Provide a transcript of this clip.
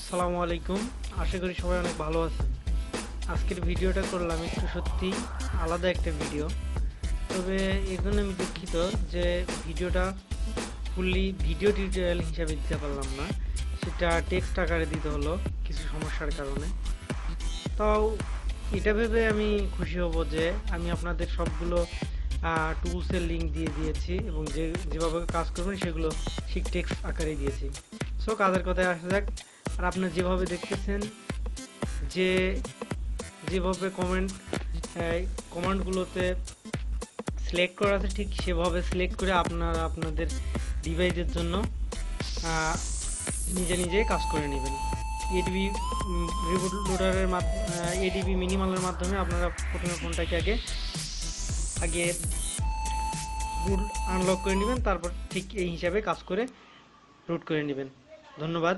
আসসালামু আলাইকুম। আশা করি সবাই অনেক ভালো আছেন। আজকের ভিডিওটা করলাম একটু সত্যি আলাদা একটা ভিডিও। তবে এর জন্য আমি দুঃখিত যে ভিডিওটা ফুললি ভিডিও টিউটোরিয়াল হিসাবে দিতে পারলাম না, সেটা টেক্সট আকারে দিতে হলো কিছু সমস্যার কারণে। তাও এটা ভেবে আমি খুশি হব যে আমি আপনাদের সবগুলো টুলসের লিঙ্ক দিয়ে দিয়েছি এবং যেভাবে কাজ করবেন সেগুলো ঠিক টেক্সট আকারে দিয়েছি। সো কাজের কথায় আসা যাক। আর আপনারা যেভাবে দেখতেছেন, যে যেভাবে কমান্ডগুলোতে সিলেক্ট করা আছে ঠিক সেভাবে সিলেক্ট করে আপনারা আপনাদের ডিভাইসের জন্য নিজে নিজে কাজ করে নেবেন। এডিবি রিবুট লোডারের এডিবি মিনিমালের মাধ্যমে আপনারা প্রথমে ফোনটাকে আগে আগে বুট আনলক করে নেবেন, তারপর ঠিক এই হিসাবে কাজ করে রুট করে নেবেন। ধন্যবাদ।